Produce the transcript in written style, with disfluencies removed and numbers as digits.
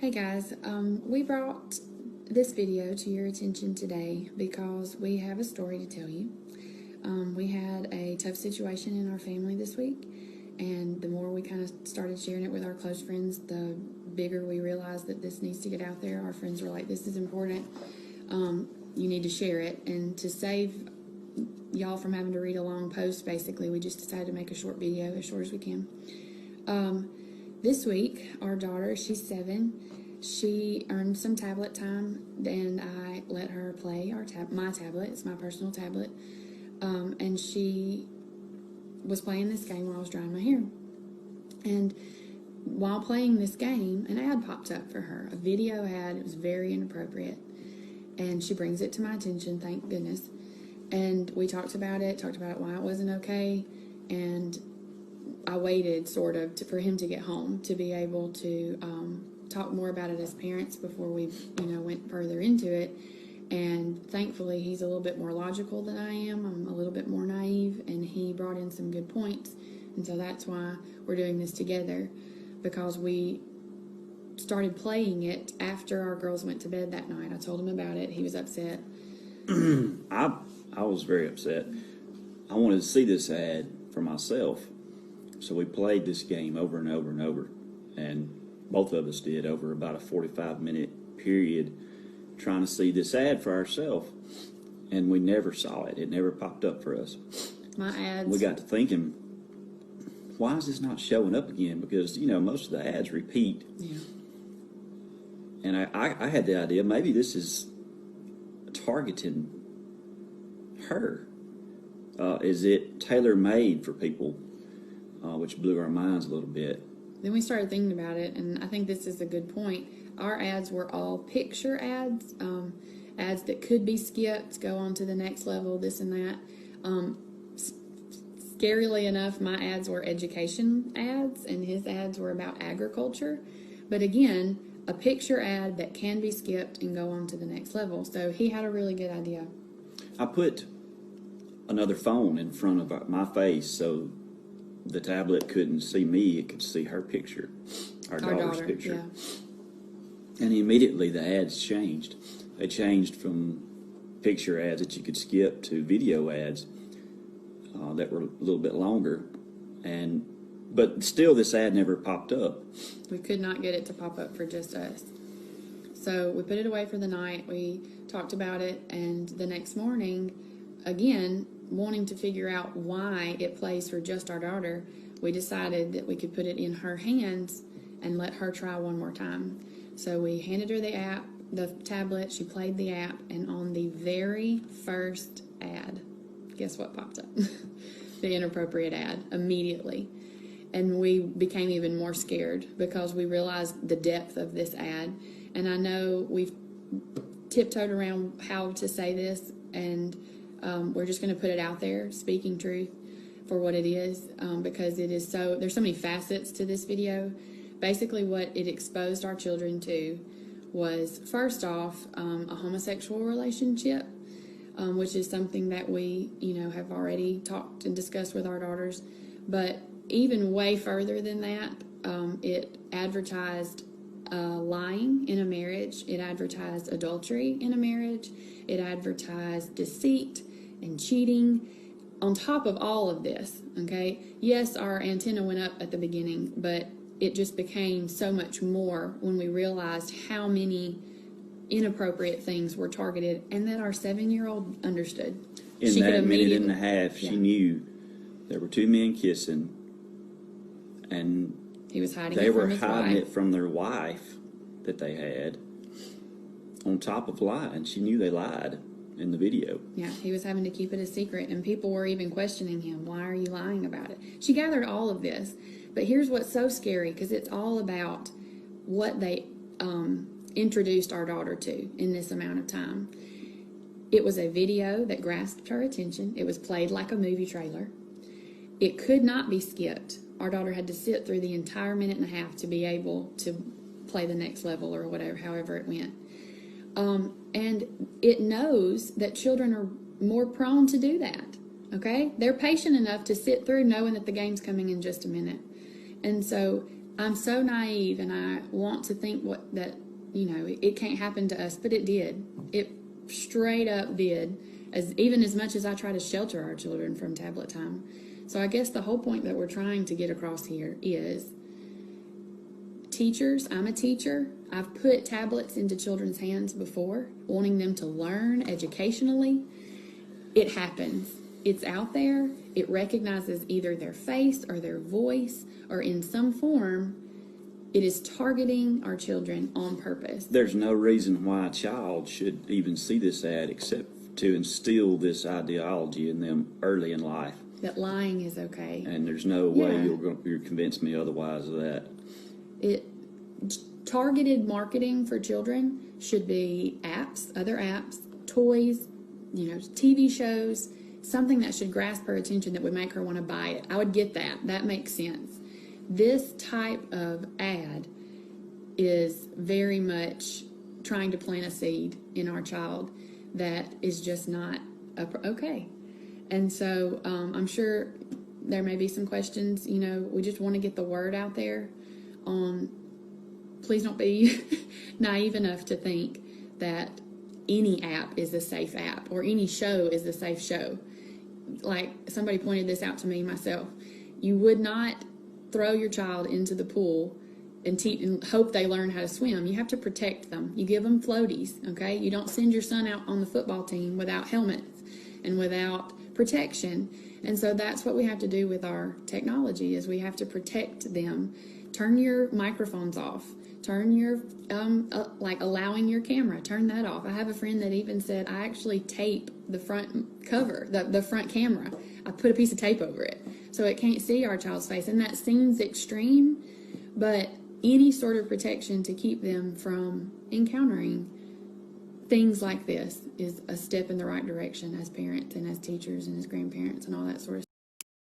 Hey guys, we brought this video to your attention today because we have a story to tell you. We had a tough situation in our family this week, and the more we kind of started sharing it with our close friends, the bigger we realized that this needs to get out there. Our friends were like, this is important, you need to share it. And to save y'all from having to read a long post, basically, we just decided to make a short video, as short as we can. This week, our daughter, she's 7, she earned some tablet time, and I let her play my tablet. It's my personal tablet. And she was playing this game while I was drying my hair. And while playing this game, an ad popped up for her, a video ad. It was very inappropriate. And she brings it to my attention, thank goodness. And we talked about it, why it wasn't okay. And I waited sort of for him to get home to be able to talk more about it as parents before we went further into it. And thankfully he's a little bit more logical than I am. I'm a little bit more naive, and he brought in some good points. And so that's why we're doing this together, because we started playing it after our girls went to bed that night. I told him about it. He was upset. I was very upset. I wanted to see this ad for myself. So we played this game over and over and over, and both of us did over about a 45-minute period trying to see this ad for ourselves, and we never saw it. It never popped up for us. My ads. We got to thinking, why is this not showing up again? Because, most of the ads repeat. Yeah. And I had the idea, maybe this is targeting her. Is it tailor-made for people? Which blew our minds a little bit. Then we started thinking about it, and I think this is a good point. Our ads were all picture ads, ads that could be skipped, go on to the next level, this and that. Scarily enough, my ads were education ads, and his ads were about agriculture. But again, a picture ad that can be skipped and go on to the next level. So he had a really good idea. I put another phone in front of my face so the tablet couldn't see me, it could see her picture, our daughter's picture. Yeah. And immediately the ads changed. They changed from picture ads that you could skip to video ads that were a little bit longer. But still this ad never popped up. We could not get it to pop up for just us. So we put it away for the night. We talked about it, and the next morning, again, wanting to figure out why it plays for just our daughter, we decided that we could put it in her hands and let her try one more time. So we handed her the app, the tablet, she played the app, and on the very first ad, guess what popped up? The inappropriate ad, immediately. And we became even more scared because we realized the depth of this ad. And I know we've tiptoed around how to say this, and we're just going to put it out there, speaking truth for what it is, because it is there's so many facets to this video. Basically what it exposed our children to was, first off, a homosexual relationship, which is something that we, have already talked and discussed with our daughters. But even way further than that, it advertised lying in a marriage. It advertised adultery in a marriage. It advertised deceit and cheating. On top of all of this, okay, yes, our antenna went up at the beginning, but it just became so much more when we realized how many inappropriate things were targeted, and that our 7-year-old understood. In that minute and a half, she knew there were two men kissing, and he was hiding they it from were his hiding wife. it from their wife that they had, on top of lying. She knew they lied in the video. Yeah, he was having to keep it a secret, and people were even questioning him. Why are you lying about it? She gathered all of this, but here's what's so scary, because it's all about what they introduced our daughter to in this amount of time. It was a video that grasped her attention. It was played like a movie trailer. It could not be skipped. Our daughter had to sit through the entire minute and a half to be able to play the next level, or whatever, however it went. And it knows that children are more prone to do that, okay? They're patient enough to sit through knowing that the game's coming in just a minute. And so I'm so naive, and I want to think that it can't happen to us, but it did. It straight up did. Even as much as I try to shelter our children from tablet time. So I guess the whole point that we're trying to get across here is teachers. I'm a teacher. I've put tablets into children's hands before, wanting them to learn educationally. It happens. It's out there. It recognizes either their face or their voice, or in some form, it is targeting our children on purpose. There's no reason why a child should even see this ad except to instill this ideology in them early in life. That lying is okay. And there's no way you'll convince me otherwise of that. Targeted marketing for children should be apps, other apps, toys, TV shows, something that should grasp her attention that would make her want to buy it. I would get that. That makes sense. This type of ad is very much trying to plant a seed in our child that is just not okay. And so I'm sure there may be some questions. We just want to get the word out there on, please don't be naive enough to think that any app is a safe app or any show is a safe show. Like somebody pointed this out to me myself. You would not throw your child into the pool and hope they learn how to swim. You have to protect them. You give them floaties, okay? You don't send your son out on the football team without helmets and without protection. And so that's what we have to do with our technology, is we have to protect them. Turn your microphones off. Turn your, allowing your camera, turn that off. I have a friend that even said, I actually tape the front cover, the front camera. I put a piece of tape over it so it can't see our child's face. And that seems extreme, but any sort of protection to keep them from encountering things like this is a step in the right direction as parents and as teachers and as grandparents and all that sort of